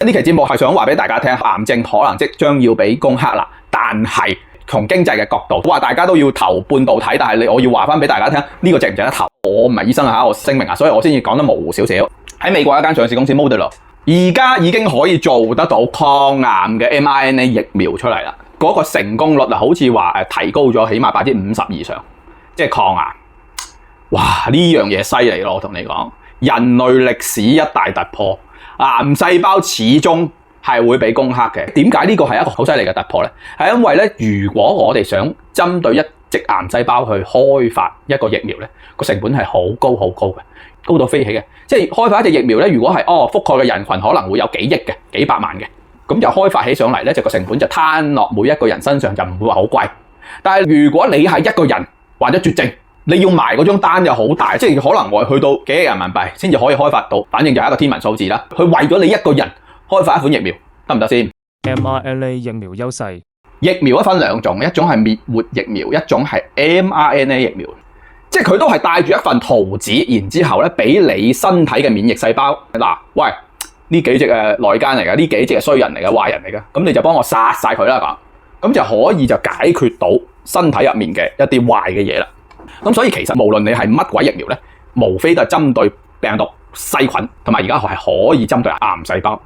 呢期節目係想話俾大家聽，癌症可能即將要俾攻克啦，但係從經濟嘅角度，話大家都要投半導體，但係我要話翻俾大家聽，呢個值唔值得投？我唔係醫生啊，我聲明啊，所以我先至講得模糊少少。喺美國一間上市公司 Moderna， 而家已經可以做得到抗癌嘅 mRNA 疫苗出嚟啦，嗰個成功率啊，好似話提高咗起碼50%以上，即係抗癌。哇！呢樣嘢犀利咯，我同你講，人類歷史一大突破。癌細胞始終係會被攻克嘅。點解呢個係一個好犀利嘅突破呢？係因為咧，如果我哋想針對一隻癌細胞去開發一個疫苗咧，個成本係好高嘅，高到飛起嘅。即係開發一隻疫苗咧，如果係覆蓋嘅人群可能會有幾億嘅、幾百萬嘅，咁就開發起上嚟咧，就個成本就攤落每一個人身上，就唔會話好貴。但係如果你係一個人患咗絕症，你要埋嗰張單又好大，即係可能我去到幾億人民幣先至可以開發到，反正就係一個天文數字啦。佢為咗你一個人開發一款疫苗，得唔得先 ？mRNA 疫苗優勢，疫苗分兩種，一種係滅活疫苗，一種係 mRNA 疫苗。即係佢都係帶住一份圖紙，然之後咧俾你身體嘅免疫細胞嗱，喂，呢幾隻內奸嚟㗎，呢幾隻係衰人嚟㗎，壞人嚟㗎，咁你就幫我殺晒佢啦，咁就可以就解決到身體入面嘅一啲壞嘅嘢啦。咁所以其實無論你係乜鬼疫苗咧，無非都係針對病毒、細菌，同埋而家係可以針對癌細胞。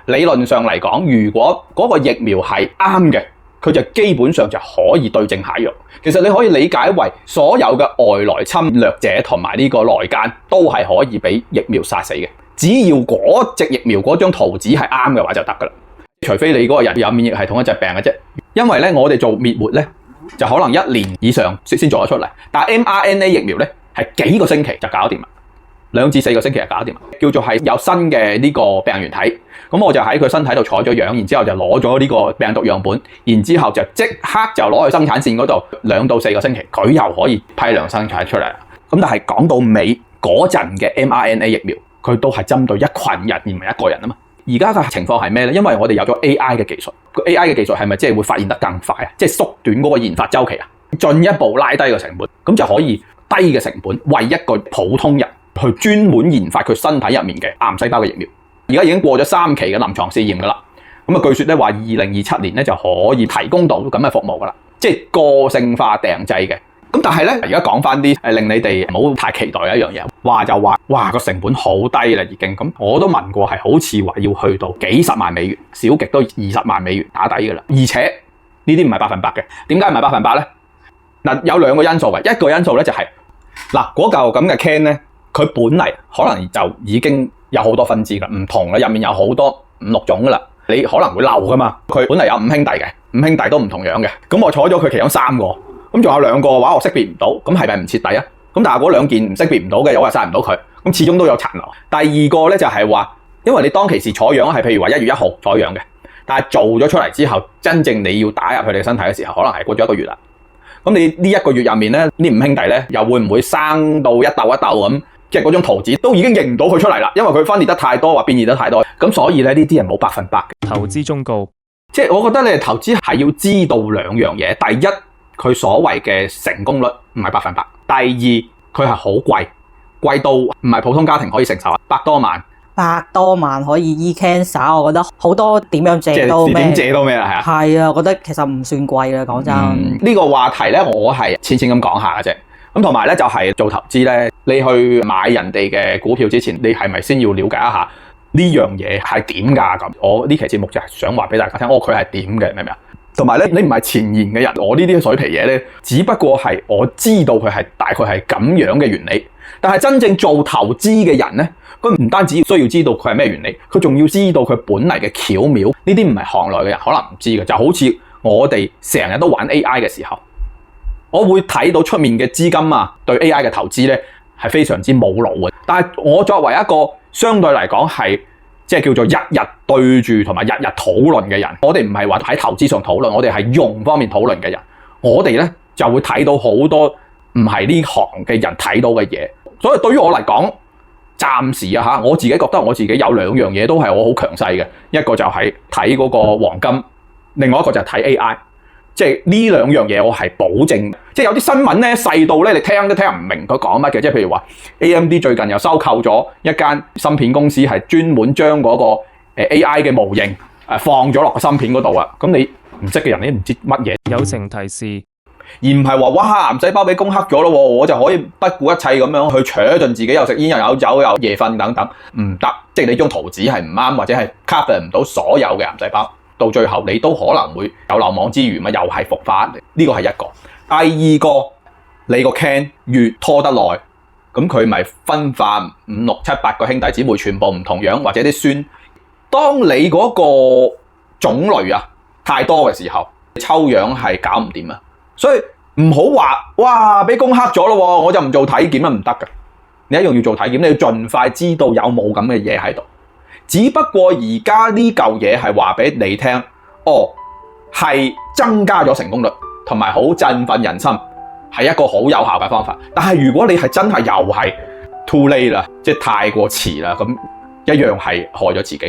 理論上嚟講，如果嗰個疫苗係啱嘅，佢就基本上就可以對症下藥。其實你可以理解為所有嘅外來侵略者同埋呢個內奸都係可以俾疫苗殺死嘅，只要嗰隻疫苗嗰張圖紙係啱嘅話就得噶啦。除非你嗰個人有免疫系統一隻病嘅啫，因為咧我哋做滅活咧就可能1年以上先做得出嚟，但係 mRNA 疫苗咧係幾個星期就搞掂啦，2至4個星期就搞掂，叫做係有新嘅呢個病原體。咁我就喺佢身體度採咗樣，然之後就攞咗呢個病毒樣本，然之後就即刻就攞去生產線嗰度2到4個星期，佢又可以批量生產出嚟。咁但係講到尾嗰陣嘅 mRNA 疫苗，佢都係針對一群人而唔係一個人啊嘛。而家嘅情況係咩咧？因為我哋有咗 AI 嘅技術，個 AI 嘅技術係咪即係會發現得更快啊？即係縮短嗰個研發周期啊，進一步拉低個成本，咁就可以低嘅成本為一個普通人去專門研發佢身體入面嘅癌細胞嘅疫苗。而家已經過咗3期嘅臨床試驗噶啦，咁啊據說咧話2027年咧就可以提供到咁嘅服務噶啦，即係個性化訂製嘅。咁但係咧而家講翻啲令你哋唔好太期待嘅一樣嘢，話就話哇個成本好低啦已經，咁我都問過係好似話要去到幾十萬美元，少極都20萬美元打底噶啦，而且呢啲唔係100%嘅。點解唔係100%咧？嗱，有2個因素嘅，一個因素咧就係嗱嗰嚿咁嘅 can 咧，佢本嚟可能就已經有好多分支噶，唔同嘅入面有好多5、6種噶啦，你可能會漏噶嘛。佢本嚟有5兄弟嘅，5兄弟都唔同樣嘅，咁我採咗佢其中3個，咁仲有2個嘅話我識別唔到，咁係咪唔徹底啊？咁但係嗰2件唔識別唔到嘅，我又殺唔到佢，咁始終都有殘留。第二個咧就係話，因為你當其時採樣係譬如話1月1號採樣嘅，但係做咗出嚟之後，真正你要打入佢哋身體嘅時候，可能係過咗1個月啦。咁你呢1個月入面咧，呢5兄弟咧又會唔會生到一竇一竇咁？即係嗰種圖紙都已經認唔到佢出嚟啦，因為佢分裂得太多或變異得太多，咁所以咧呢啲係冇100%嘅。投資忠告，即係我覺得你哋投資係要知道2樣嘢，第一佢所謂嘅成功率唔係100%，第二佢係好貴，貴到唔係普通家庭可以承受啊，100多萬。100多萬可以醫 cancer， 我覺得好多點樣借到咩？點借到咩啊？係啊，我覺得其實唔算貴啦，講真。呢個話題咧，我係淺淺咁講下嘅啫。咁同埋咧就係做投資咧，你去買人哋嘅股票之前，你係咪先要了解一下呢樣嘢係點㗎？咁我呢期節目就係想話俾大家聽，佢係點嘅，明唔明啊？同埋咧，你唔係前言嘅人，我呢啲水皮嘢咧，只不過係我知道佢係大概係咁樣嘅原理。但係真正做投資嘅人咧，佢唔單止需要知道佢係咩原理，佢仲要知道佢本嚟嘅巧妙。呢啲唔係行內嘅人可能唔知嘅，就好似我哋成日都玩 AI 嘅時候。我會睇到出面嘅資金啊，對 AI 嘅投資咧係非常之冇腦嘅。但係我作為一個相對嚟講係即係叫做日日對住同埋日日討論嘅人，我哋唔係話喺投資上討論，我哋係用方面討論嘅人，我哋咧就會睇到好多唔係呢行嘅人睇到嘅嘢。所以對於我嚟講，暫時啊嚇，我自己覺得我自己有2樣嘢都係我好強勢嘅，一個就係睇嗰個黃金，另外一個就係睇 AI。即係呢2樣嘢，我係保證。即係有啲新聞咧細到咧，你聽都聽唔明佢講乜嘅。即係譬如話 AMD 最近又收購咗一間芯片公司，係專門將嗰個 AI 嘅模型放咗落個芯片嗰度啊，咁你唔識嘅人你唔知乜嘢。友情提示：而唔係話哇癌細胞俾攻克咗咯，我就可以不顧一切咁樣去扯盡自己，又食煙又有酒又夜瞓等等，唔得。即係你張圖紙係唔啱，或者係 cover 唔到所有嘅癌細胞，到最後你都可能會有漏網之魚嘛，又係復發。呢個係一個。第二個，你個 can 越拖得耐，咁佢咪分化5、6、7、8個兄弟姊妹，全部唔同樣或者啲孫。當你嗰個種類太多嘅時候，抽樣係搞唔掂啊！所以唔好話哇俾攻克咗咯，我就唔做體檢啊，唔得噶。你一樣要做體檢，你要盡快知道有冇咁嘅嘢喺度。只不過而家呢嚿嘢係話俾你聽，係增加咗成功率，同埋好振奮人心，係一個好有效嘅方法。但係如果你係真係又係 too late 啦，即係太過遲啦，咁一樣係害咗自己。